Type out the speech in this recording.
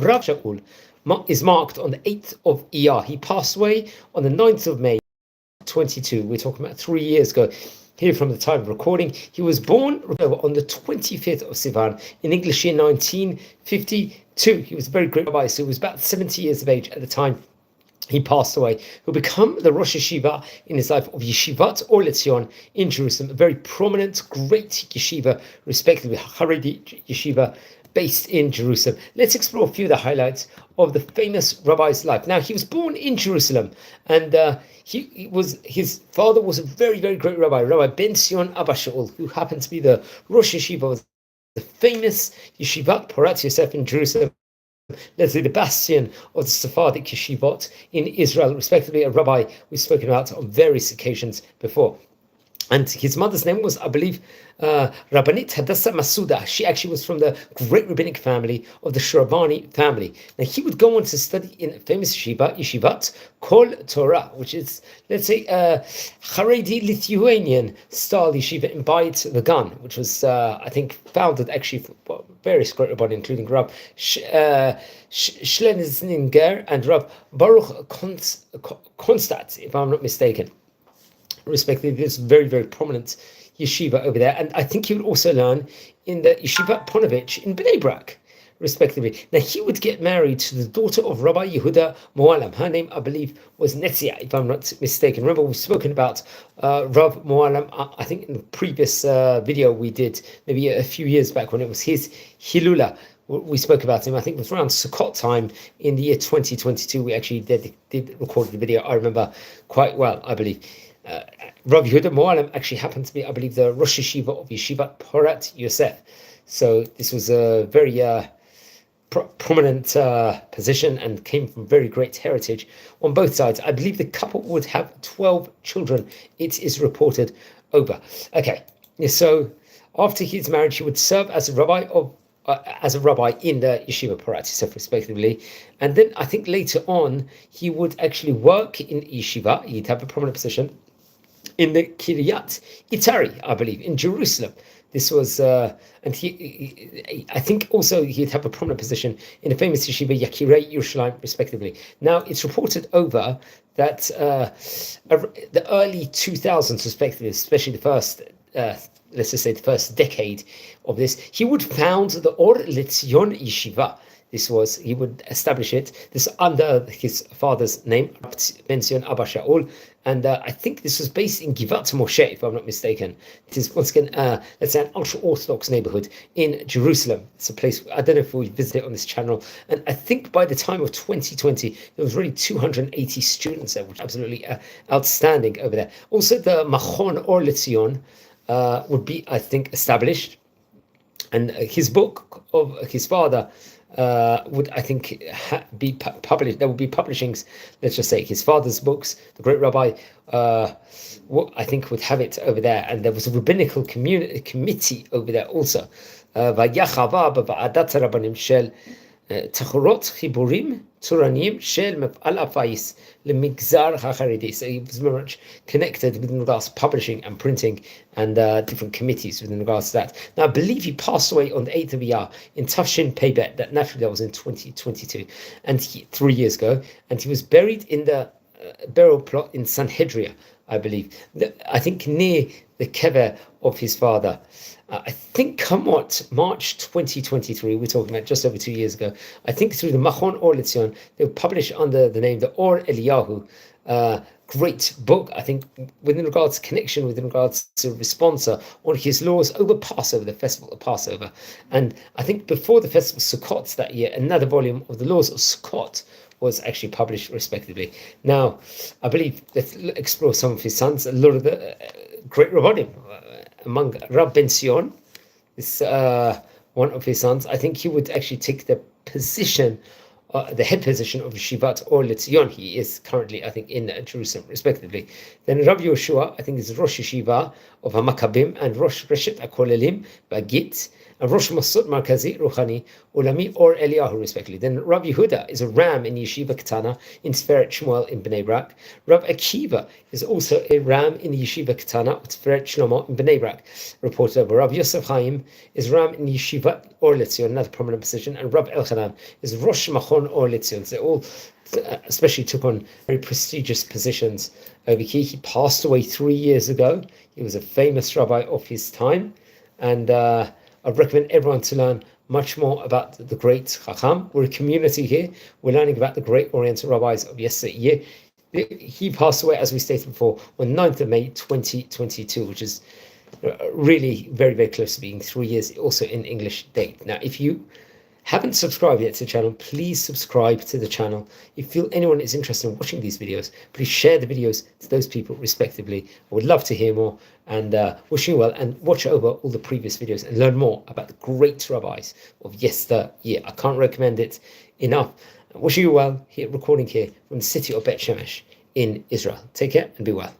Rav Shaul is marked on the 8th of Iyar. He passed away on the 9th of May, 22. We're talking about 3 years ago. Here from the time of recording, he was born on the 25th of Sivan in English year 1952. He was a very great rabbi, so he was about 70 years of age at the time he passed away. He'll become the Rosh Yeshiva in his life of Yeshivat or Lציון in Jerusalem, a very prominent, great yeshiva, respectively, Haredi yeshiva, based in Jerusalem. Let's explore a few of the highlights of the famous rabbi's life. Now, he was born in Jerusalem, and his father was a very, very great rabbi, Rabbi Ben Sion Abba Shaul, who happened to be the Rosh Yeshiva of the famous Yeshivat Porat Yosef in Jerusalem. Let's say the bastion of the Sephardic Yeshivot in Israel, respectively, a rabbi we've spoken about on various occasions before. And his mother's name was, I believe, Rabbanit Hadassah Masuda. She actually was from the great rabbinic family of the Shravani family. Now, he would go on to study in a famous Yeshivat, Kol Torah, which is, let's say, Haredi Lithuanian style yeshiva in Beit Vegan, which was, I think, founded actually for various great rabbis, including Rav Schlesinger and Rav Baruch Konstat, if I'm not mistaken. Respectively, this very, very prominent yeshiva over there, and I think he would also learn in the Yeshiva Ponovich in Bnei Brak, respectively. Now, he would get married to the daughter of Rabbi Yehuda Moalam. Her name, I believe, was Netzia, if I'm not mistaken. Remember, we've spoken about Rav Moalam, I think in the previous video we did, maybe a few years back, when it was his Hilula. We spoke about him, I think it was around Sukkot time in the year 2022. We actually did record the video, I remember quite well, I believe. Rav Yehuda Moalam actually happened to be, I believe, the Rosh Yeshiva of Yeshivat Porat Yosef. So this was a very prominent position and came from very great heritage on both sides. I believe the couple would have 12 children, it is reported over. Okay, so after his marriage, he would serve as a rabbi in the Yeshiva Porat Yosef, respectively. And then I think later on, he would actually work in Yeshiva. He'd have a prominent position in the Kiryat Itari, I believe, in Jerusalem. This was, and I think also he'd have a prominent position in the famous Yeshiva Yakirei Yerushalayim, respectively. Now, it's reported over that the early 2000s, respectively, especially the first, let's just say the first decade of this, he would found the Or Lציון Yeshiva. He would establish it, this under his father's name, Ben Sion Abba Shaul, and I think this was based in Givat Moshe, if I'm not mistaken. It is, once again, let's say an ultra-Orthodox neighborhood in Jerusalem. It's a place, I don't know if we visited on this channel, and I think by the time of 2020, there was really 280 students there, which is absolutely outstanding over there. Also, the Machon Or Lציון would be, I think, established, and his book of his father would, I think, be published. There would be publishings, let's just say, his father's books, the great rabbi, I think would have it over there. And there was a rabbinical committee over there also. תחורות חיבורים צורניים של מפעל הפיס למגזר החרדי. So he was very much connected with regards to publishing and printing and different committees within regards to that. Now, I believe he passed away on the 8th of Iyar in Tafshin Peibet. That naturally that was in 2022, and 3 years ago. And he was buried in the burial plot in Sanhedria, I believe. I think near the kever of his father. I think come March 2023, we're talking about just over 2 years ago, I think through the Machon Or Lציון, they were published under the name the Or Eliyahu, great book, I think, within regards to connection, within regards to responsa on his laws over Passover, the festival of Passover. And I think before the festival of Sukkot that year, another volume of the laws of Sukkot was actually published, respectively. Now, I believe, let's explore some of his sons, a lot of the great rabbanim, among Rab Ben Sion, this one of his sons. I think he would actually take the position, the head position of Yeshivat Or Lציון. He is currently, I think, in Jerusalem, respectively. Then Rabbi Yoshua, I think, is Rosh Yeshiva of HaMakkabim and Rosh Reshet HaKolelim Bagit. and Rosh Mosot Markazi Ruchani Ulami or Eliyahu respectively. Then Rabbi Yehuda is a ram in Yeshiva Ketana in Tiferet Shmuel in Bnei Brak. Rabbi Akiva is also a ram in the Yeshiva Ketana Tiferet Shlomo in Bnei Brak. Reported over. Rabbi Yosef Chaim is ram in Yeshivat or Lציון, another prominent position, and Rabbi Elchanan is Rosh Machon or Lציון. So they all especially took on very prestigious positions over here. He passed away 3 years ago. He was a famous rabbi of his time, and I'd recommend everyone to learn much more about the great Chacham. We're a community here. We're learning about the great Oriental rabbis of yesterday. He passed away, as we stated before, on 9th of May 2022, which is really very, very close to being 3 years, also in English date. Now, if you haven't subscribed yet to the channel, please subscribe to the channel. If you feel anyone is interested in watching these videos, please share the videos to those people respectively. I would love to hear more, and wishing you well, and watch over all the previous videos and learn more about the great rabbis of yesteryear. I can't recommend it enough. Wishing you well, recording here from the city of Bet Shemesh in Israel. Take care and be well.